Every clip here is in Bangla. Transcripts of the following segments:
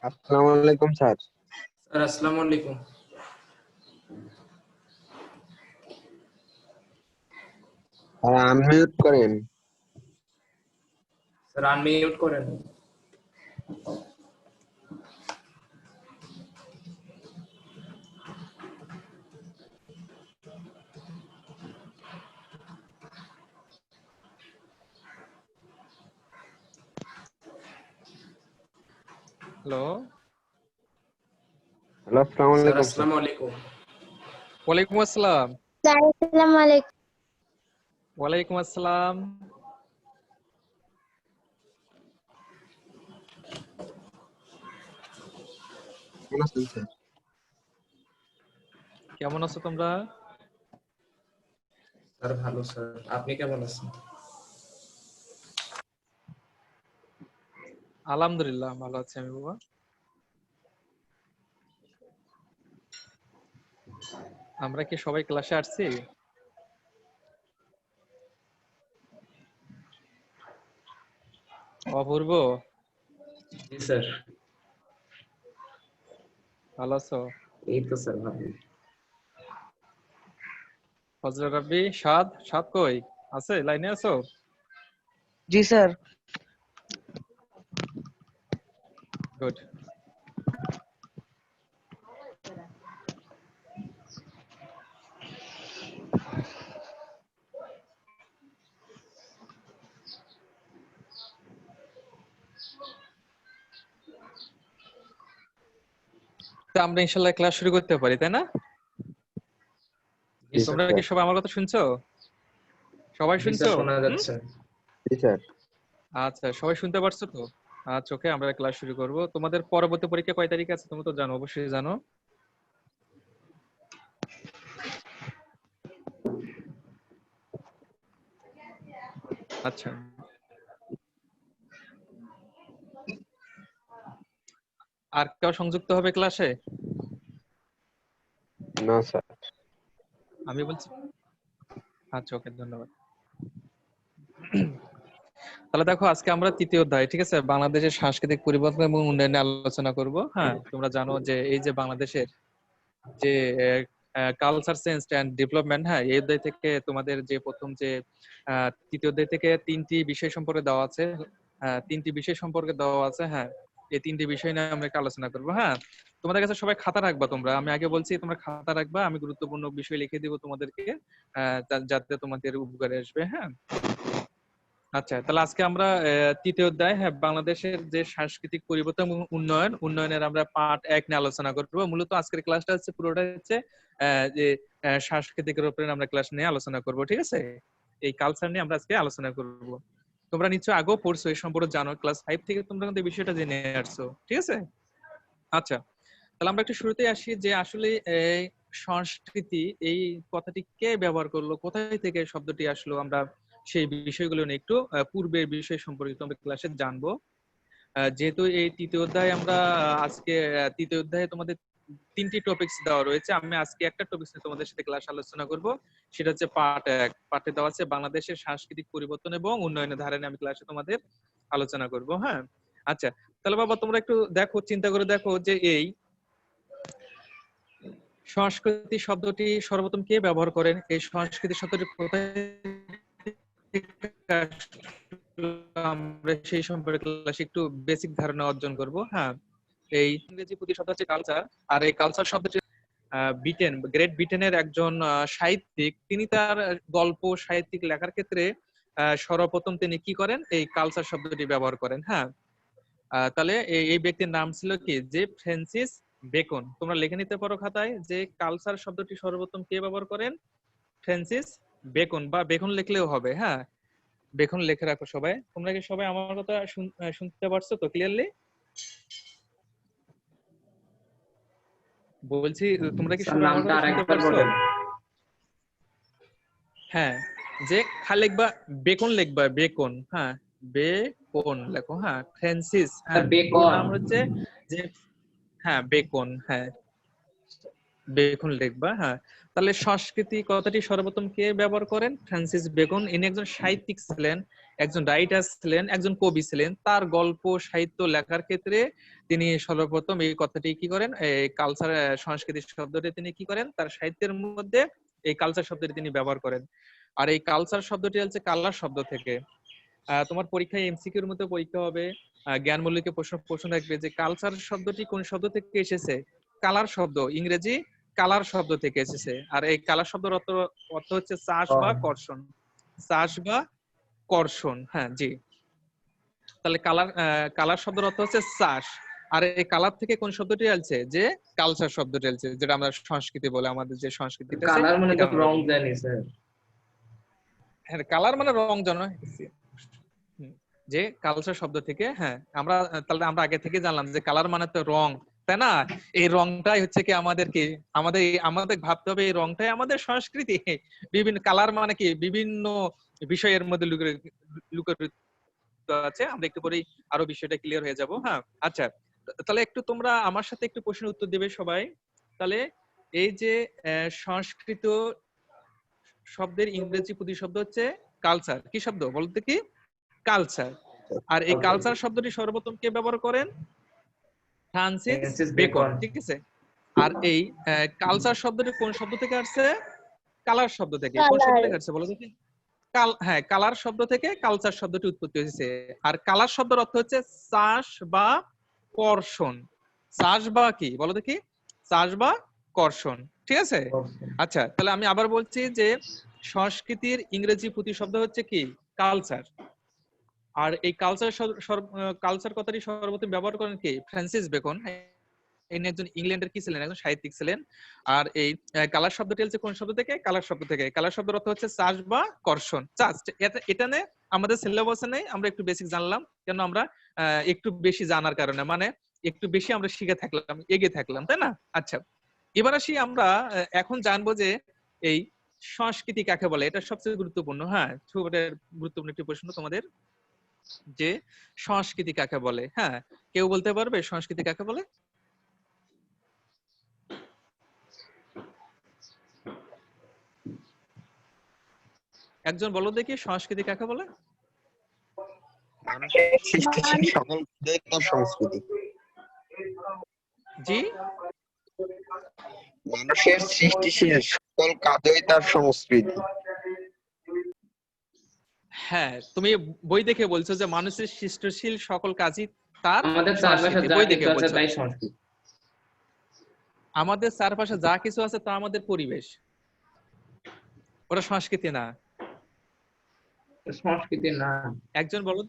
আসসালামু আলাইকুম স্যার। স্যার আসসালামু আলাইকুম। আনমিউট করেন। স্যার আনমিউট করেন। হ্যালো হ্যালো, আসসালামু স্যার আলাইকুম স্যার। আসসালামু আলাইকুম। ওয়ালাইকুম আসসালাম। স্যার আসসালামু আলাইকুম। ওয়ালাইকুম আসসালাম। কেমন আছেন স্যার? কেমন আছো তোমরা? স্যার ভালো স্যার, আপনি কেমন আছেন? আলহামদুলিল্লাহ ভালো আছি আমি বাবা। আমরা কি সবাই ক্লাসে আসছি? অপূর্ব জি স্যার। ভালো আছো? এই তো স্যার ভালো। ফজলে রাব্বি, সাদ কই আছে? লাইনে আছো? জি স্যার। গুড। আমরা ইনশাআল্লাহ ক্লাস শুরু করতে পারি, তাই না? জি তোমরা স্যার। কি সবাই আমার কথা শুনছো? সবাই জি শুনছো? স্যার, শোনা যাচ্ছে। জি স্যার। আচ্ছা, সবাই শুনতে পারছো তো? আচ্ছা, ওকে, আমরা ক্লাস শুরু করব। তোমাদের পরবর্তী পরীক্ষা কয় তারিখে আছে তোমরা তো জানো, অবশ্যই জানো। আচ্ছা, আর কেউ সংযুক্ত হবে ক্লাসে? না স্যার। আমি বলছি। আচ্ছা, ওকে, ধন্যবাদ। তাহলে দেখো, আজকে আমরা তৃতীয় অধ্যায়, ঠিক আছে, বাংলাদেশের সাংস্কৃতিক পরিবর্তন এবং উন্নয়নে আলোচনা করব। হ্যাঁ, তোমরা জানো যে এই যে বাংলাদেশের যে কালচার চেঞ্জ এন্ড ডেভেলপমেন্ট, হ্যাঁ, এই অধ্যায় থেকে তোমাদের যে প্রথম যে তৃতীয় অধ্যায় থেকে তিনটি বিষয় সম্পর্কে দেওয়া আছে। তিনটি বিষয় সম্পর্কে দেওয়া আছে। হ্যাঁ, এই তিনটি বিষয় নিয়ে আমরা একটু আলোচনা করবো। হ্যাঁ, তোমাদের কাছে সবাই খাতা রাখবা। তোমরা, আমি আগে বলছি, তোমরা খাতা রাখবা। আমি গুরুত্বপূর্ণ বিষয় লিখে দিব তোমাদেরকে, যাতে তোমাদের উপকারে আসবে। হ্যাঁ, আচ্ছা, তাহলে আজকে আমরা তৃতীয় অধ্যায়, হ্যাঁ, বাংলাদেশের যে সাংস্কৃতিক পরিবর্তন এবং উন্নয়নের আমরা পার্ট 1 নিয়ে আলোচনা করবো। মূলত আজকের ক্লাসটা হচ্ছে পুরোটা হচ্ছে যে সাংস্কৃতিকের উপরে আমরা ক্লাস নিয়ে আলোচনা করব, ঠিক আছে? এই কালচার নিয়ে আমরা আজকে আলোচনা করব। তোমরা নিশ্চয়ই আগেও পড়ছো, এই সম্পর্কে জানো, ক্লাস 5 থেকে তোমরা কিন্তু এই বিষয়টা জেনে আসছো, ঠিক আছে? আচ্ছা, তাহলে আমরা একটু শুরুতেই আসি যে আসলে এই সংস্কৃতি এই কথাটি কে ব্যবহার করলো, কোথায় থেকে শব্দটি আসলো, আমরা সেই বিষয়গুলো নিয়ে একটু পূর্বের বিষয় সম্পর্কিত আমরা ক্লাসে জানবো। যেহেতু এই তৃতীয় অধ্যায়ে আমরা আজকে তৃতীয় অধ্যায়ে তোমাদের 3টি টপিকস দেওয়া রয়েছে, আমি আজকে একটা টপিকস নিয়ে তোমাদের সাথে ক্লাস আলোচনা করব। সেটা হচ্ছে পার্ট 1। পার্টে দেওয়া আছে বাংলাদেশের সাংস্কৃতিক পরিবর্তন এবং উন্নয়নের ধারা নিয়ে আমি ক্লাসে তোমাদের আলোচনা করব। হ্যাঁ, আচ্ছা, তাহলে বাবা তোমরা একটু দেখো, চিন্তা করে দেখো যে এই সংস্কৃতি শব্দটি সর্বপ্রথম কে ব্যবহার করেন? এই সংস্কৃতি শব্দটি কোথায় থেকে আসলো? আমরা সেই সম্পর্কে ক্লাসে একটু বেসিক ধারণা অর্জন করব। হ্যাঁ, এই ইংরেজি প্রতিশব্দ হচ্ছে কালচার, আর এই কালচার শব্দটি গ্রেট ব্রিটেনের একজন সাহিত্যিক, তিনি তার গল্প সাহিত্যিক লেখার ক্ষেত্রে সর্বপ্রথম তিনি কি করেন? এই কালচার শব্দটি ব্যবহার করেন। হ্যাঁ, তাহলে এই ব্যক্তির নাম ছিল কি? যে ফ্রান্সিস বেকন। তোমরা লিখে নিতে পারো খাতায় যে কালচার শব্দটি সর্বপ্রথম কে ব্যবহার করেন? ফ্রান্সিস বেকন, বা বেকন লিখলেও হবে। হ্যাঁ, বেকন লিখে রাখো সবাই। তোমরা কি সবাই আমার কথা শুনতে পারছো তো ক্লিয়ারলি? বলছি তোমরা কি স্যার সবাই আমার নামটা কথা শুনতে আরেকবার পারছো? বলেন। হ্যাঁ, যে লিখবা বেকন, লিখবা বেকন। হ্যাঁ, বেকন লেখো। হ্যাঁ, ফ্রান্সিস, হ্যাঁ পুরো বেকন। নাম হচ্ছে যে, হ্যাঁ বেকন, হ্যাঁ বেকন লিখবা। হ্যাঁ, তাহলে সংস্কৃতি কথাটি সর্বপ্রথম কে ব্যবহার করেন? Francis Bacon. ইনি একজন সাহিত্যিক ছিলেন, একজন রাইটার ছিলেন, একজন কবি ছিলেন। তার গল্প সাহিত্য লেখার ক্ষেত্রে তিনি সর্বপ্রথম এই কথাটি কি করেন? এই কালচার, সংস্কৃতি শব্দটি তিনি কি করেন? তার সাহিত্যের মধ্যে এই কালচার শব্দটি তিনি ব্যবহার করেন। আর এই কালচার শব্দটি হচ্ছে কালার শব্দ থেকে। তোমার পরীক্ষায় এমসিকিউর মধ্যে পরীক্ষা হবে, জ্ঞান মূল্যকে প্রশ্ন রাখবে যে কালচার শব্দটি কোন শব্দ থেকে এসেছে? কালার শব্দ, ইংরেজি কালার শব্দ থেকে এসেছে। আর এই কালার শব্দের অর্থ হচ্ছে চাষ বা কর্ষণ। চাষ বা কর্ষণ, হ্যাঁ জি। তাহলে কালার শব্দের অর্থ হচ্ছে চাষ। আর এই কালার থেকে কোন শব্দটি এসেছে? যে কালচার শব্দটি এসেছে, যেটা আমরা সংস্কৃতি বলে, আমাদের যে সংস্কৃতিটা আছে কালার মানে এটা তো আমরা রং বলি। জানি স্যার। হ্যাঁ, কালার মানে রং জানো। যে কালচার শব্দ থেকে, হ্যাঁ আমরা তাহলে আমরা আগে থেকে জানলাম যে কালার মানে তো রং, তাই না? এই রংটাই হচ্ছে কি আমাদের কি, আমাদের ভাবতে হবে এই রংটাই আমাদের সংস্কৃতি। বিভিন্ন কালার মানে কি বিভিন্ন বিষয়ের মধ্যে লুকায়িত আছে। আমরা একটু পরেই আরো বিষয়টা ক্লিয়ার হয়ে যাব। হ্যাঁ, আচ্ছা, তাহলে একটু তোমরা আমার সাথে একটু প্রশ্নের উত্তর দেবে সবাই। তাহলে এই যে সংস্কৃত শব্দের ইংরেজি প্রতিশব্দ হচ্ছে কালচার। কি শব্দ বলতে? কি কালচার। আর এই কালচার শব্দটি সর্বপ্রথম কে ব্যবহার করেন? Francis Francis Bacon, beacon. ঠিক আছে। আর এই কালচার শব্দটি কোন শব্দ থেকে আসছে? কালার শব্দ থেকে। কোন শব্দ থেকে আসছে বলো দেখি? হ্যাঁ, কালার শব্দ থেকে কালচার শব্দটি উৎপত্তি হয়েছে। আর কালার শব্দের অর্থ হচ্ছে চাষ বা কর্ষণ। চাষ বা কি বলো দেখি? চাষ বা কর্ষণ, ঠিক আছে। আচ্ছা, তাহলে আমি আবার বলছি যে সংস্কৃতির ইংরেজি প্রতিশব্দ হচ্ছে কি? কালচার। আর এই কালচার কথাটি সর্বপ্রথম ব্যবহার করেন কে? Francis Bacon. ইনি একজন ইংল্যান্ডের কি ছিলেন? একজন সাহিত্যিক ছিলেন। আর এই কালার শব্দটি হচ্ছে কোন শব্দ থেকে? কালার শব্দ থেকে। কালার শব্দের অর্থ হচ্ছে চাষ বা কর্ষণ। চাষ, এটা নিয়ে আমাদের সিলেবাসে নেই, আমরা একটু বেসিক জানলাম। কেন? আমরা একটু বেশি জানার কারণে, মানে একটু বেশি আমরা শিখে থাকলাম, এগিয়ে থাকলাম, তাই না? আচ্ছা, এবার আসি আমরা এখন জানবো যে এই সংস্কৃতি কাকে বলে। এটা সবচেয়ে গুরুত্বপূর্ণ। হ্যাঁ, খুব গুরুত্বপূর্ণ একটি প্রশ্ন তোমাদের, যে সংস্কৃতি কাকে বলে। হ্যাঁ, কেউ বলতে পারবে সংস্কৃতি কাকে বলে? একজন বলো দেখি, সংস্কৃতি কাকে বলে? মানুষের সৃষ্টিশীল সকল কাজই তার সংস্কৃতি। জি, মানুষের সৃষ্টিশীল সকল কাজই তার সংস্কৃতি। হ্যাঁ, তুমি বই দেখে বলছো যে মানুষের সৃষ্টিশীল সকল কাজই তার আমাদের চারপাশে সংস্কৃতি, যা বই কিছু দেখে আছে বলছো। তাই সংস্কৃতি। আমাদের চারপাশে যা কিছু আছে তা আমাদের পরিবেশ, ওটা সংস্কৃতি না। সংস্কৃতি না। একজন বলো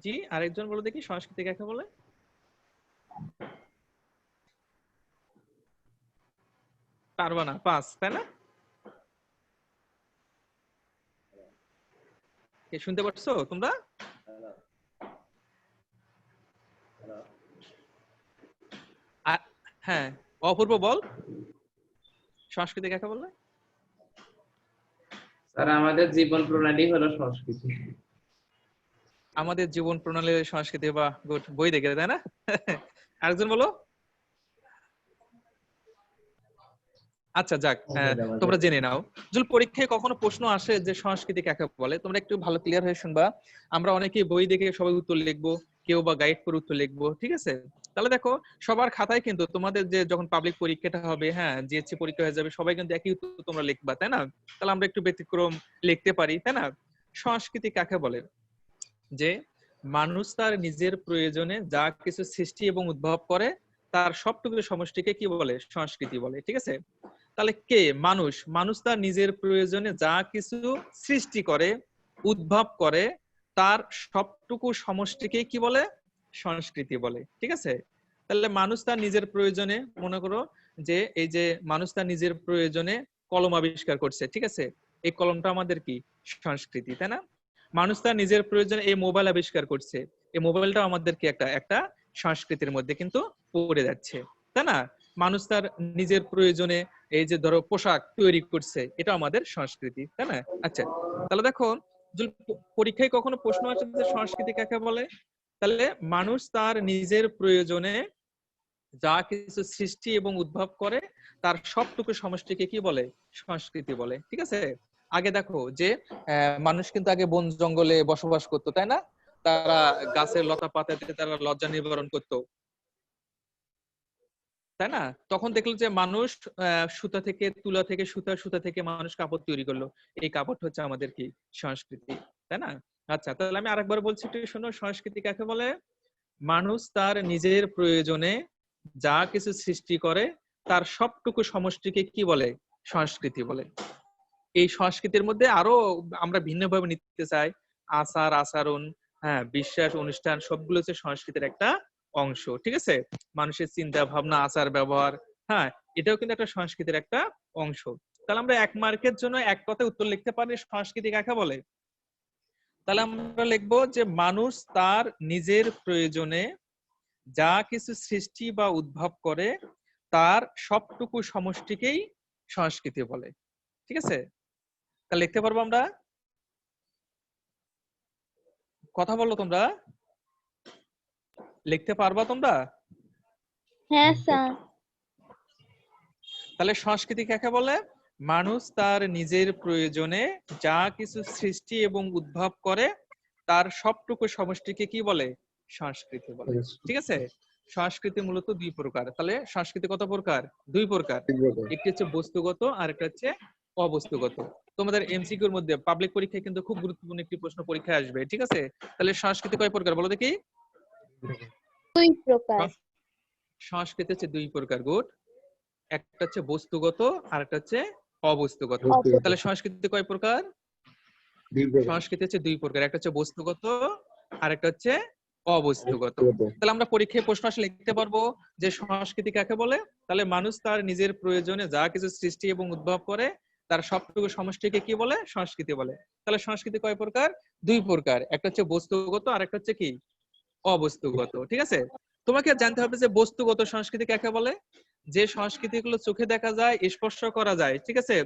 জি, আরেকজন বলো দেখি সংস্কৃতি কাকে বলে? পারবা না, পাস, তাই না? শুনতে পাচ্ছো তোমরা? হ্যাঁ, অপূর্ব বল, সংস্কৃতি কাকে বলে? আর আমাদের জীবন প্রণালী হলো সংস্কৃতি। আমাদের জীবন প্রণালীর সংস্কৃতি, বা গুড, বই দেখে তাই না? আরেকজন বলো। আচ্ছা যাক, তোমরা জেনে নাও। যদি পরীক্ষায় কখনো প্রশ্ন আসে যে সংস্কৃতি কাকে বলে, তোমরা একটু ভালো ক্লিয়ার হয়ে শুনবা। আমরা অনেকেই বই দেখে সবাই উত্তর লিখবো, কেউ বা গাইড করে উত্তর লিখবো, ঠিক আছে? তাহলে দেখো, সবার খাতায় কিন্তু তোমাদের যে যখন পাবলিক পরীক্ষাটা হবে, হ্যাঁ, জিএসসি পরীক্ষা হয়ে যাবে, সবাই কিন্তু একই উত্তর তোমরা লিখবা, তাই না? তাহলে আমরা একটু ব্যতিক্রম লিখতে পারি, তাই না? সংস্কৃতি কাকে বলে? যে মানুষ তার নিজের প্রয়োজনে যা কিছু সৃষ্টি এবং উদ্ভব করে, তার সবটুকু সমষ্টিকে কি বলে? সংস্কৃতি বলে, ঠিক আছে? তাহলে কে? মানুষ। মানুষ তার নিজের প্রয়োজনে যা কিছু সৃষ্টি করে, উদ্ভব করে, তার সবটুকু সমষ্টিকে কি বলে? সংস্কৃতি বলে, ঠিক আছে? তাহলে মানুষ তার নিজের প্রয়োজনে, মনে করো যে এই যে মানুষ তার নিজের প্রয়োজনে কলম আবিষ্কার করছে, ঠিক আছে? এই কলমটা আমাদের কি? সংস্কৃতি, তাই না? মানুষ তার নিজের প্রয়োজনে এই মোবাইল আবিষ্কার করছে, এই মোবাইলটা আমাদের কি একটা একটা সংস্কৃতির মধ্যে কিন্তু পড়ে যাচ্ছে, তাই না? মানুষ তার নিজের প্রয়োজনে এই যে ধরো পোশাক তৈরি করছে, এটা আমাদের সংস্কৃতি, তাই না? আচ্ছা, তাহলে দেখো, যদি পরীক্ষায় কখনো প্রশ্ন আসে যে সংস্কৃতি কাকে বলে, তাহলে মানুষ তার নিজের প্রয়োজনে যা কিছু সৃষ্টি এবং উদ্ভব করে, তার সবটুকু সমষ্টিকে কি বলে? সংস্কৃতি বলে, ঠিক আছে? আগে দেখো যে মানুষ কিন্তু আগে বন জঙ্গলে বসবাস করতো, তাই না? তারা গাছের লতা পাতাতে তারা লজ্জা নিবারণ করতো, তাই না? তখন দেখলো যে মানুষ সুতা থেকে, তুলা থেকে, সুতা থেকে মানুষ কাপড় তৈরি করলো। এই কাপড় হচ্ছে আমাদের কি? সংস্কৃতি, তাই না? আচ্ছা, তাহলে আমি আরেকবার বলছি, একটু শোনো। সংস্কৃতি কাকে বলে? মানুষ তার নিজের প্রয়োজনে যা কিছু সৃষ্টি করে, তার সবটুকু সমষ্টিকে কি বলে? সংস্কৃতি বলে। এই সংস্কৃতির মধ্যে আরো আমরা ভিন্নভাবে নিতে চাই। আচার আচরণ, হ্যাঁ, বিশ্বাস অনুষ্ঠান, সবগুলো হচ্ছে সংস্কৃতির একটা অংশ, ঠিক আছে? মানুষের চিন্তা ভাবনা, আচার ব্যবহার, হ্যাঁ, এটাও কিন্তু একটা সংস্কৃতির একটা অংশ। তাহলে আমরা 1 মার্কের জন্য এক কথায় উত্তর লিখতে পারি সংস্কৃতি কাকে বলে। তাহলে আমরা লিখবো যে মানুষ তার নিজের প্রয়োজনে যা কিছু সৃষ্টি বা উদ্ভব করে, তার সবটুকু সমষ্টিকেই সংস্কৃতি বলে, ঠিক আছে? তাহলে লিখতে পারবো আমরা? কথা বলো তোমরা, লিখতে পারবা তোমরা? হ্যাঁ স্যার। তাহলে সংস্কৃতি কাকে বলে? মানুষ তার নিজের প্রয়োজনে যা কিছু সৃষ্টি এবং উদ্ভব করে, তার সবটুকু সমষ্টিকে কি বলে? সংস্কৃতি বলে, ঠিক আছে? সংস্কৃতি মূলত 2 প্রকার। তাহলে সংস্কৃতি কত প্রকার? 2 প্রকার। একটি হচ্ছে বস্তুগত, আর একটা হচ্ছে অবস্তুগত। তোমাদের এমসিকিউর মধ্যে পাবলিক পরীক্ষায় কিন্তু খুব গুরুত্বপূর্ণ একটি প্রশ্ন পরীক্ষায় আসবে, ঠিক আছে? তাহলে সংস্কৃতি কয় প্রকার বলো দেখি? 2 প্রকার। সংস্কৃতি হচ্ছে 2 প্রকার, গুড। একটা হচ্ছে বস্তুগত, আর একটা হচ্ছে অবস্তুগত। তাহলে সংস্কৃতি কয় প্রকার? সংস্কৃতি হচ্ছে 2 প্রকার, একটা হচ্ছে বস্তুগত, আর একটা হচ্ছে অবস্তুগত। তাহলে আমরা পরীক্ষায় প্রশ্ন আসলে লিখতে পারবো যে সংস্কৃতি কাকে বলে। তাহলে মানুষ তার নিজের প্রয়োজনে যা কিছু সৃষ্টি এবং উদ্ভব করে, তার সবটুকু সমষ্টিকে কি বলে? সংস্কৃতি বলে। তাহলে সংস্কৃতি কয় প্রকার? 2 প্রকার, একটা হচ্ছে বস্তুগত, আর একটা হচ্ছে কি? অবস্তুগত, ঠিক আছে? তোমাকে জানতে হবে যে বস্তুগত সংস্কৃতি কাকে বলে। যে সংস্কৃতিগুলো চোখে দেখা যায়, স্পর্শ করা যায়, ঠিক আছে,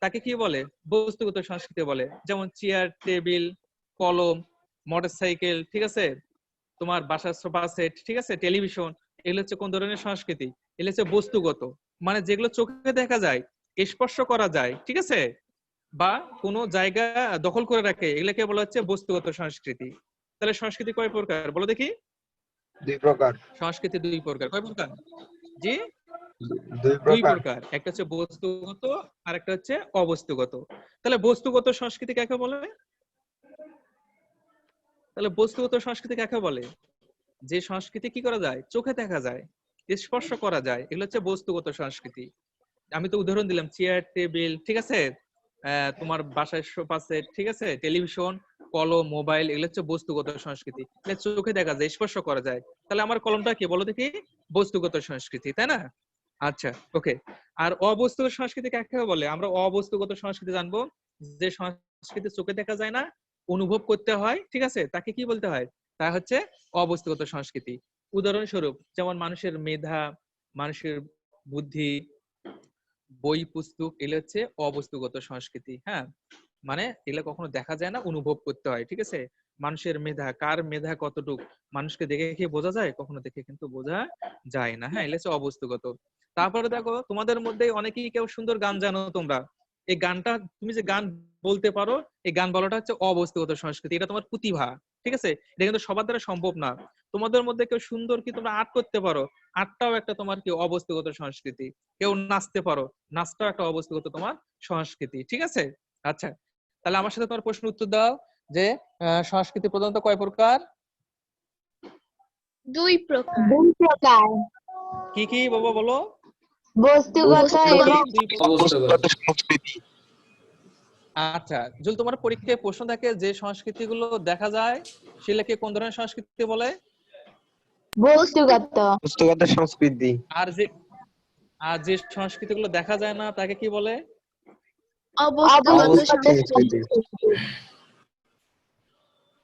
তাকে কি বলে? বস্তুগত সংস্কৃতি বলে। যেমন চেয়ার, টেবিল, কলম, মোটরসাইকেল, ঠিক আছে, তোমার বাসার সোফা সেট, ঠিক আছে, টেলিভিশন, এগুলো হচ্ছে কোন ধরনের সংস্কৃতি? এগুলো হচ্ছে বস্তুগত, মানে যেগুলো চোখে দেখা যায়, স্পর্শ করা যায়, ঠিক আছে, বা কোনো জায়গা দখল করে রাখে, এগুলোকে বলা হচ্ছে বস্তুগত সংস্কৃতি। তাহলে সংস্কৃতি কয় প্রকার বলো দেখি? 2 প্রকার। সংস্কৃতি 2 প্রকার। কয় প্রকার? জি, 2 2 প্রকার। প্রকার। একটা হচ্ছে বস্তুগত, আর একটা হচ্ছে অবস্তুগত। তাহলে বস্তুগত সংস্কৃতি কাকে বলে? তাহলে বস্তুগত সংস্কৃতি কাকে বলে? যে সংস্কৃতি কি করা যায়? চোখে দেখা যায়, স্পর্শ করা যায়, এগুলো হচ্ছে বস্তুগত সংস্কৃতি। আমি তো উদাহরণ দিলাম, চেয়ার, টেবিল, ঠিক আছে, তোমার বাসায় সোফা সেট, ঠিক আছে, টেলিভিশন, কলম, মোবাইল, এগুলো হচ্ছে বস্তুগত সংস্কৃতি, এগুলো চোখে দেখা যায়, স্পর্শ করা যায়। তাহলে আমার কলমটা কি বলো দেখি? বস্তুগত সংস্কৃতি, তাই না? আচ্ছা, ওকে। আর অবস্তুগত সংস্কৃতি কাকে বলে? আমরা অবস্তুগত সংস্কৃতি জানবো, যে সংস্কৃতি চোখে দেখা যায় না, অনুভব করতে হয়, ঠিক আছে, তাকে কি বলতে হয়? তা হচ্ছে অবস্তুগত সংস্কৃতি। উদাহরণস্বরূপ, যেমন মানুষের মেধা, মানুষের বুদ্ধি, বই পুস্তক, এগুলো হচ্ছে অবস্তুগত সংস্কৃতি, হ্যাঁ। মানে এগুলো কখনো দেখা যায় না, অনুভব করতে হয়, ঠিক আছে? মানুষের মেধা, কার মেধা কতটুক মানুষকে দেখে কি বোঝা যায়? কখনো দেখে কিন্তু বোঝা যায় না। হ্যাঁ, এগুলো হচ্ছে অবস্তুগত। তারপরে দেখো তোমাদের মধ্যে অনেকেই কেউ সুন্দর গান জানো তোমরা। এই গানটা তুমি যে গান বলতে পারো, এই গান বলাটা হচ্ছে অবস্তুগত সংস্কৃতি, এটা তোমার প্রতিভা, ঠিক আছে? এটা কিন্তু সবার দ্বারা সম্ভব না। তোমাদের মধ্যে কেউ সুন্দর কি তোমরা আর্ট করতে পারো, আর্টটাও একটা তোমার কি অবস্তুগত সংস্কৃতি। কেউ নাচতে পারো, নাচটাও একটা অবস্তুগত তোমার সংস্কৃতি, ঠিক আছে? আচ্ছা, তাহলে আমার সাথে তোমার প্রশ্ন উত্তর দাও যে সংস্কৃতি প্রধানত কয় প্রকার? 2 প্রকার। 2 প্রকার, কি কি বাবা বলো? বস্তুগত কি কি? এবং দুই প্রকার। অবস্থাগত সংস্কৃতি। আচ্ছা, যদি তোমার পরীক্ষায় প্রশ্ন থাকে যে সংস্কৃতিগুলো দেখা যায় সেগুলোকে কোন ধরনের সংস্কৃতি বলে? বস্তুগত, বস্তুগত সংস্কৃতি। আর যে সংস্কৃতিগুলো দেখা যায় না তাকে কি বলে? অবস্থাগত অবস্তুগত সংস্কৃতি। সংস্কৃতি।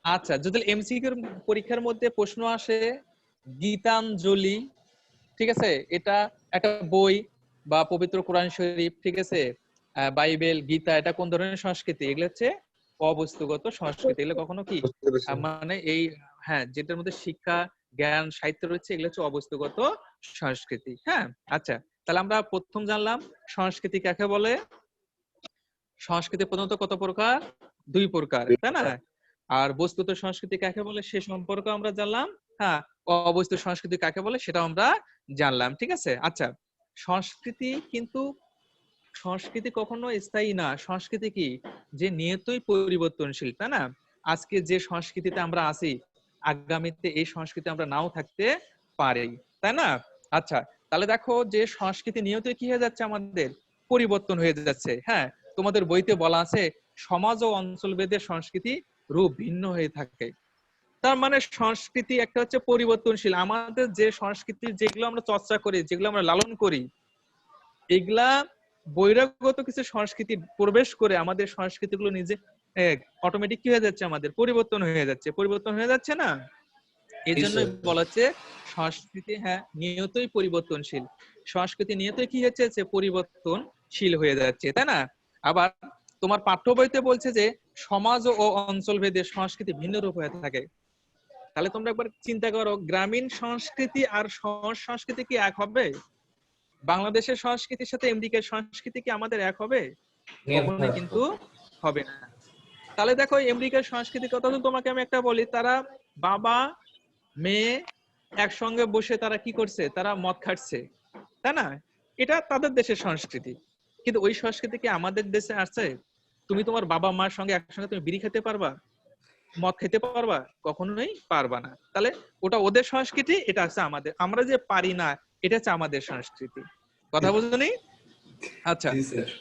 আচ্ছা, যদি এমসিকিউর পরীক্ষার মধ্যে প্রশ্ন আসে গীতাঞ্জলি, ঠিক আছে, এটা একটা বই বা পবিত্র কোরআন শরীফ, ঠিক আছে, বাইবেল, গীতা, এটা কোন ধরনের সংস্কৃতি? এগুলো হচ্ছে অবস্তুগত সংস্কৃতি। এগুলো কখনো কি বুঝতে পেরেছি। মানে এই, হ্যাঁ, যেটার মধ্যে শিক্ষা, জ্ঞান, সাহিত্য রয়েছে, এগুলো হচ্ছে অবস্তুগত সংস্কৃতি। হ্যাঁ, আচ্ছা, তাহলে আমরা প্রথম জানলাম সংস্কৃতি কাকে বলে। সংস্কৃতি প্রধানত কত প্রকার? 2 প্রকার, তাই না? আর বস্তুত সংস্কৃতি কাকে বলে সে সম্পর্কে আমরা জানলাম। হ্যাঁ, অবস্তু সংস্কৃতি কাকে বলে সেটাও আমরা জানলাম, ঠিক আছে? আচ্ছা, সংস্কৃতি কিন্তু সংস্কৃতি কখনো স্থায়ী না। সংস্কৃতি কি যে নিয়তই পরিবর্তনশীল, তাই না? আজকে যে সংস্কৃতিতে আমরা আছি, আগামীতে এই সংস্কৃতি আমরা নাও থাকতে পারি, তাই না? আচ্ছা, তাহলে দেখো যে সংস্কৃতি নিয়তই কি হয়ে যাচ্ছে, আমাদের পরিবর্তন হয়ে যাচ্ছে। হ্যাঁ, তোমাদের বইতে বলা আছে সমাজ ও অঞ্চলভেদে সংস্কৃতি রূপ ভিন্ন হয়ে থাকে। তার মানে সংস্কৃতি একটা হচ্ছে পরিবর্তনশীল। আমাদের যে সংস্কৃতি, যেগুলো আমরা চর্চা করি, যেগুলো আমরা লালন করি, এগুলা বহিরাগত কিছু সংস্কৃতি প্রবেশ করে আমাদের সংস্কৃতিগুলো নিজে অটোমেটিক কি হয়ে যাচ্ছে, আমাদের পরিবর্তন হয়ে যাচ্ছে। পরিবর্তন হয়ে যাচ্ছে না? এই জন্য বলা হচ্ছে সংস্কৃতি, হ্যাঁ, নিয়তই পরিবর্তনশীল। সংস্কৃতি নিয়তই কি হচ্ছে, যে পরিবর্তনশীল হয়ে যাচ্ছে, তাই না? আবার তোমার পাঠ্য বইতে বলছে যে সমাজ ও অঞ্চল ভেদে সংস্কৃতি ভিন্ন রূপ হয়ে থাকে। তাহলে তোমরা একবার চিন্তা করো, গ্রামীণ সংস্কৃতি আর শহর সংস্কৃতি কি এক হবে? বাংলাদেশের সংস্কৃতির সাথে আমেরিকার সংস্কৃতি কি আমাদের এক হবে? কখনোই কিন্তু হবে না। তাহলে দেখো আমেরিকার সংস্কৃতির কথা তো তোমাকে আমি একটা বলি, তারা বাবা মেয়ে একসঙ্গে বসে তারা কি করছে, তারা মদ খাচ্ছে, তাই না? এটা তাদের দেশের সংস্কৃতি। কিন্তু ওই সংস্কৃতি কি আমাদের দেশে আছে? তুমি তোমার বাবা মার সঙ্গে একসঙ্গে তুমি বিড়ি খেতে পারবা, মদ খেতে পারবা? কখনোই পারবা না। তাহলে ওটা ওদের সংস্কৃতি, এটা হচ্ছে আমাদের। আমরা যে পারি না, এটা হচ্ছে আমাদের সংস্কৃতি। কথা বুঝলি? আচ্ছা,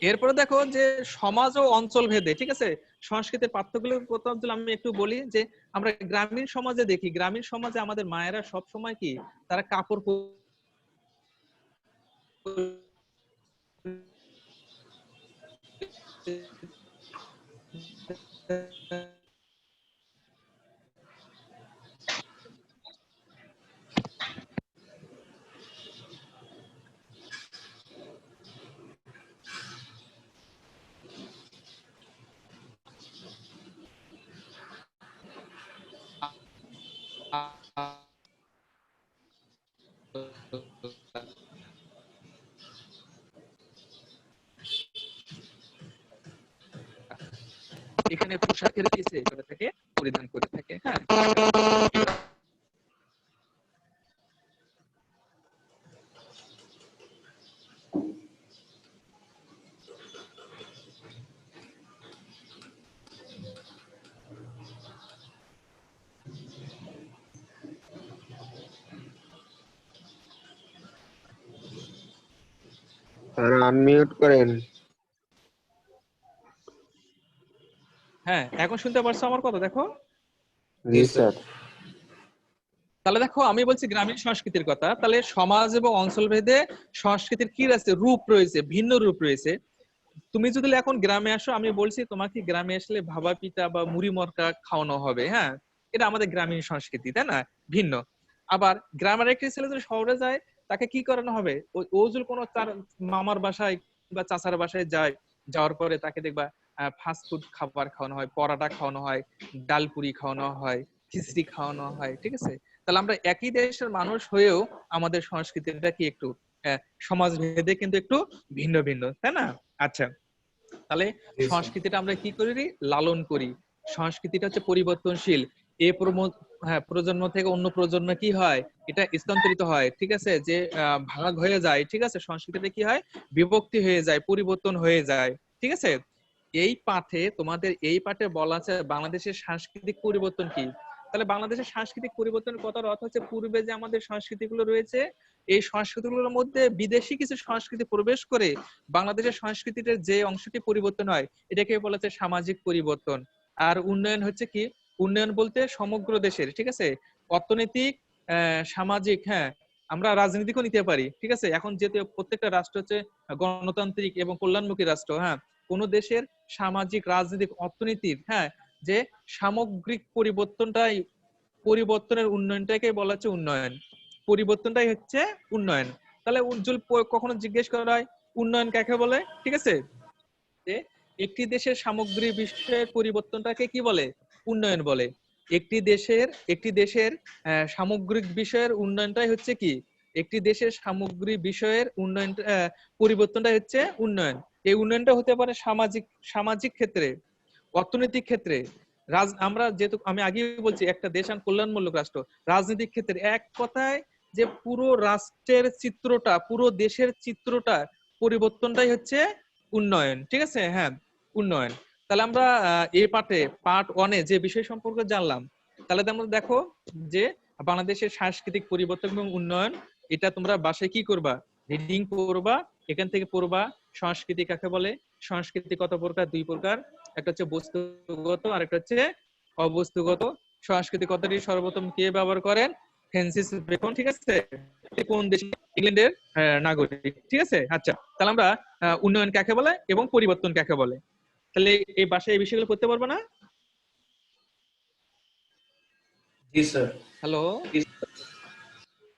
এরপরে দেখো যে সমাজ ও অঞ্চল ভেদে, ঠিক আছে, সংস্কৃতির পার্থক্যগুলোর কথা যদি আমি একটু বলি, যে আমরা গ্রামীণ সমাজে দেখি, গ্রামীণ সমাজে আমাদের মায়েরা সব সময় কি, তারা কাপড় এখানে পোশাকের পিছে করে থাকে, পরিধান করে থাকে। হ্যাঁ, আর আনমিউট করেন। হ্যাঁ, এখন শুনতে পারছো আমার কথা? দেখো, জি স্যার। তাহলে দেখো আমি বলছি গ্রামীণ সংস্কৃতির কথা। তাহলে সমাজ এবং অঞ্চল ভেদে সংস্কৃতির কি আছে, রূপ রয়েছে, ভিন্ন রূপ রয়েছে। তুমি যদি এখন গ্রামে আসো, আমি বলছি তোমাকে গ্রামে আসলে ভাবা পিঠা বা মুড়ি মরকা খাওয়ানো হবে। হ্যাঁ, এটা আমাদের গ্রামীণ সংস্কৃতি, তাই না? ভিন্ন। আবার গ্রামের একটি ছেলে যদি শহরে যায়, তাকে কি করানো হবে? ও যদি কোনো তার মামার বাসায় বা চাচার বাসায় যায়, যাওয়ার পরে তাকে দেখবা ফাস্ট ফুড খাবার খাওয়ানো হয়, পরাটা খাওয়ানো হয়, ডালপুরি খাওয়ানো হয়, খিচড়ি খাওয়ানো হয়, ঠিক আছে? তাহলে আমরা একই দেশের মানুষ হয়েও আমাদের সংস্কৃতিটা কি একটু সমাজ ভেদে কিন্তু একটু ভিন্ন ভিন্ন, তাই না? আচ্ছা, তাহলে সংস্কৃতিটা আমরা কি করি? লালন করি। সংস্কৃতিটা হচ্ছে পরিবর্তনশীল। প্রজন্ম থেকে অন্য প্রজন্মে কি হয়, এটা স্থানান্তরিত হয়, ঠিক আছে? যে ভাগ হয়ে যায়, ঠিক আছে? সংস্কৃতিটা কি হয়, বিভক্তি হয়ে যায়, পরিবর্তন হয়ে যায়, ঠিক আছে? তোমাদের এই পাঠে বলা আছে বাংলাদেশের সাংস্কৃতিক পরিবর্তন কি। তাহলে বাংলাদেশের সাংস্কৃতিক পরিবর্তনের কথার অর্থ হচ্ছে পূর্বে যে আমাদের সংস্কৃতিগুলো রয়েছে, এই সংস্কৃতিগুলোর মধ্যে বিদেশি কিছু সংস্কৃতি প্রবেশ করে বাংলাদেশের সংস্কৃতির যে অংশটি পরিবর্তন হয়, এটাকে বলা হচ্ছে সামাজিক পরিবর্তন। আর উন্নয়ন হচ্ছে কি, উন্নয়ন বলতে সমগ্র দেশের, ঠিক আছে, অর্থনৈতিক, সামাজিক, হ্যাঁ, আমরা রাজনীতিকেও নিতে পারি, ঠিক আছে? এখন যেহেতু প্রত্যেকটা রাষ্ট্র হচ্ছে গণতান্ত্রিক এবং কল্যাণমুখী রাষ্ট্র, হ্যাঁ, কোন দেশের সামাজিক, রাজনৈতিক, অর্থনীতির, হ্যাঁ, যে সামগ্রিক পরিবর্তনের উন্নয়নটাকে বলা হচ্ছে উন্নয়ন। পরিবর্তনটাই হচ্ছে উন্নয়ন। তাহলে উজ্জ্বল কখনো জিজ্ঞেস করা হয় উন্নয়ন কাকে বলে, ঠিক আছে? যে একটি দেশের সামগ্রিক বিষয়ের পরিবর্তনটাকে কি বলে? উন্নয়ন বলে। একটি দেশের সামগ্রিক বিষয়ের উন্নয়নটাই হচ্ছে কি? একটি দেশের সামগ্রিক বিষয়ের উন্নয়ন, পরিবর্তনটাই হচ্ছে উন্নয়ন। এই উন্নয়নটা হতে পারে সামাজিক ক্ষেত্রে, অর্থনৈতিক ক্ষেত্রে, আমরা যেহেতু আমি আগে বলছি একটা দেশ কল্যাণমূলক রাষ্ট্র, রাজনৈতিক ক্ষেত্রে, এক কথায় যে পুরো রাষ্ট্রের চিত্রটা, পুরো দেশের চিত্রটা পরিবর্তনটাই হচ্ছে উন্নয়ন, ঠিক আছে? হ্যাঁ, উন্নয়ন। তাহলে আমরা এই পার্ট 1-এ যে বিষয় সম্পর্কে জানলাম, তাহলে তোমরা দেখো যে বাংলাদেশের সাংস্কৃতিক পরিবর্তন এবং উন্নয়ন, এটা তোমরা বাসায় কি করবা? রিডিং করবা, এখান থেকে পড়বা সংস্কৃতি কাকে বলে, সংস্কৃতি কত প্রকার, 2 প্রকার, একটা হচ্ছে বস্তুগত আর একটা হচ্ছে অবস্তুগত। সংস্কৃতি কথাটি সর্বপ্রথম কে ব্যবহার করেন? ফ্রান্সিস বেকন, ঠিক আছে? কোন দেশ? ইংল্যান্ডের নাগরিক, ঠিক আছে? আচ্ছা, তাহলে আমরা উন্নয়ন কাকে বলে এবং পরিবর্তন কাকে বলে, তাহলে এই বাসায় এই বিষয়গুলো করতে পারবো না? জি স্যার। হ্যালো,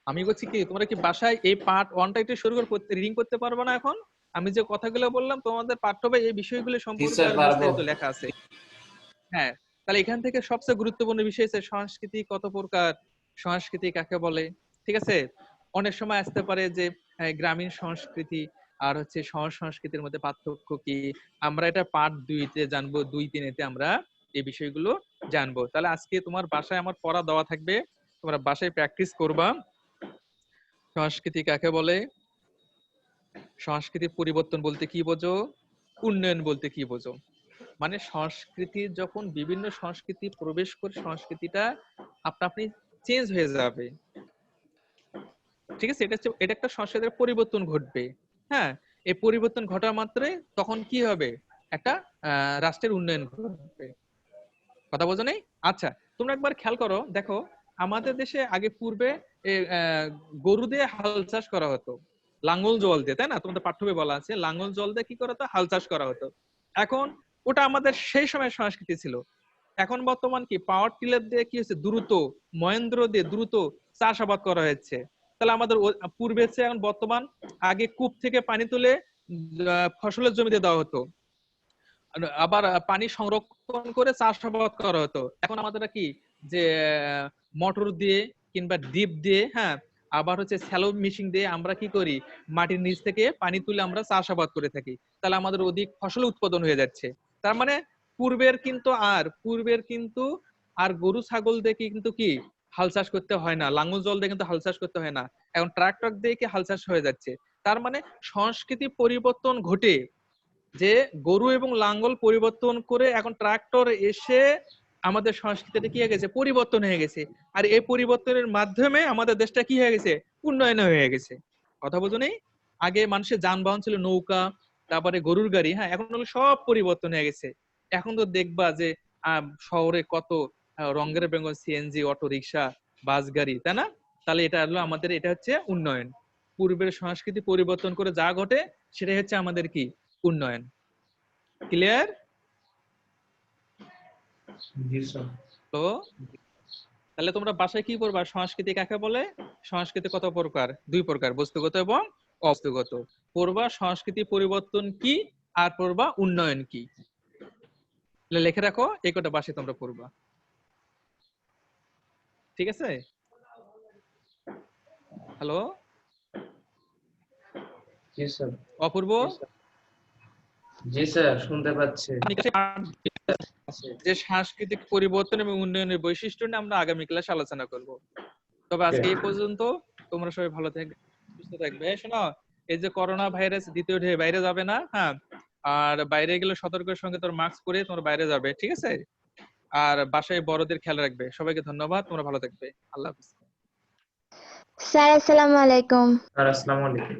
আমি বলছি কি তোমরা কি বাসায় এই পার্ট 1টা একটু শুরু করে রিডিং করতে পারবো না? এখন আমি যে কথাগুলো বললাম তোমাদের পাঠ্য বই এই বিষয়গুলো সম্পর্কে আরো বিস্তারিত লেখা আছে। হ্যাঁ, তাহলে এখান থেকে সবচেয়ে গুরুত্বপূর্ণ বিষয় হচ্ছে সংস্কৃতি কত প্রকার, সংস্কৃতি কাকে বলে, ঠিক আছে? অনেক সময় আসতে পারে যে গ্রামীণ সংস্কৃতি আর হচ্ছে শহর সংস্কৃতির মধ্যে পার্থক্য কি, আমরা এটা পার্ট 2-তে জানবো, 2-3-তে আমরা এই বিষয়গুলো জানবো। তাহলে আজকে তোমার বাসায় আমার পড়া দেওয়া থাকবে, তোমরা বাসায় প্র্যাকটিস করবা। সংস্কৃতি কাকে বলে, সংস্কৃতির পরিবর্তন বলতে কি বোঝো, উন্নয়ন বলতে কি বোঝো। মানে সংস্কৃতি যখন বিভিন্ন সংস্কৃতি প্রবেশ করে সংস্কৃতিটা আপনি চেঞ্জ হয়ে যাবে, ঠিক আছে? এটা একটা সংস্কৃতির পরিবর্তন ঘটবে, হ্যাঁ। এই পরিবর্তন ঘটা মাত্রই তখন কি হবে? একটা রাষ্ট্রের উন্নয়ন ঘটবে। কথা বোঝো নাই? আচ্ছা, তোমরা একবার খেয়াল করো, দেখো আমাদের দেশে আগে পূর্বে গরু দিয়ে হাল চাষ করা হতো, লাঙ্গল জল দিয়ে, তাই না? তোমাদের পাঠ্য বই বলা আছে লাঙ্গল জল দিয়ে কি করা হতো? হাল চাষ করা হতো। এখন ওটা আমাদের সেই সময় সংস্কৃতি ছিল। এখন বর্তমান কি পাওয়ার টিলার দিয়ে কি হচ্ছে, দ্রুত মহেন্দ্র দিয়ে দ্রুত চাষাবাদ করা হচ্ছে। তাহলে আমাদের পূর্বে এখন বর্তমান, আগে কূপ থেকে পানি তুলে ফসলের জমিতে দেওয়া হতো, আবার পানি সংরক্ষণ করে চাষাবাদ করা হতো। এখন আমাদের কি যে মোটর দিয়ে কিংবা ডিপ দিয়ে, হ্যাঁ, আবার হচ্ছে স্যালো মেশিন দিয়ে আমরা কি করি, মাটির নিচ থেকে পানি তুলে আমরা চাষাবাদ করে থাকি। তাহলে আমাদের অধিক ফসল উৎপাদন হয়ে যাচ্ছে। তার মানে পূর্বের কিন্তু আর গরু ছাগল দিয়ে কিন্তু কি হাল চাষ করতে হয় না, লাঙ্গল জল দিয়ে কিন্তু হাল চাষ করতে হয় না, এখন ট্রাক্টর দিয়ে কি হাল চাষ হয়ে যাচ্ছে। তার মানে সংস্কৃতি পরিবর্তন ঘটে, যে গরু এবং লাঙ্গল পরিবর্তন করে এখন ট্রাক্টর এসে আমাদের সংস্কৃতিটা কি হয়ে গেছে, পরিবর্তন হয়ে গেছে। আর এই পরিবর্তনের মাধ্যমে আমাদের দেশটা কি হয়ে গেছে, উন্নয়ন হয়ে গেছে। কথা বোঝো নেই? আগে মানুষের যানবাহন ছিল নৌকা, তারপরে গরুর গাড়ি, হ্যাঁ, এখন হলো সব পরিবর্তন হয়ে গেছে। এখন তো দেখবা যে শহরে কত রঙের বেঙ্গল সিএনজি, অটো রিক্সা, বাস গাড়ি, তাই না? তাহলে এটা হলো আমাদের, এটা হচ্ছে উন্নয়ন। পূর্বের সংস্কৃতি পরিবর্তন করে যা ঘটে সেটাই হচ্ছে আমাদের কি উন্নয়ন। ক্লিয়ার? জি স্যার। তো তাহলে তোমরা বাসায় কি করবা? সংস্কৃতি কাকে বলে, সংস্কৃতি কত প্রকার? 2 প্রকার, বস্তুগত এবং অবস্তুগত। পড়বা সংস্কৃতি পরিবর্তন কি, আর পড়বা উন্নয়ন কি। লিখে রাখো, এই কটা বাসায় তোমরা পড়বা। ঠিক আছে? হ্যালো জি স্যার। অপূর্ব, জি স্যার, শুনতে পাচ্ছি। যে সাংস্কৃতিক পরিবর্তন এবং উন্নয়নের বৈশিষ্ট্য নিয়ে আমরা আগামী ক্লাসে আলোচনা করব। তবে আজকে এই পর্যন্ত। তোমরা সবাই ভালো থাকবে, সুস্থ থাকবে। শোনো, এই যে করোনা ভাইরাস দ্বিতীয় ঢেউ, বাইরে যাবে না, হ্যাঁ? আর বাইরে গেলে সতর্কের সঙ্গে তোর মাস্ক পরে তোমরা বাইরে যাবে, ঠিক আছে? আর বাসায় বড়দের খেয়াল রাখবে। সবাইকে ধন্যবাদ, তোমরা ভালো থাকবে। আল্লাহ হাফেজ। স্যার আসসালামু আলাইকুম। স্যার, আসসালামু আলাইকুম।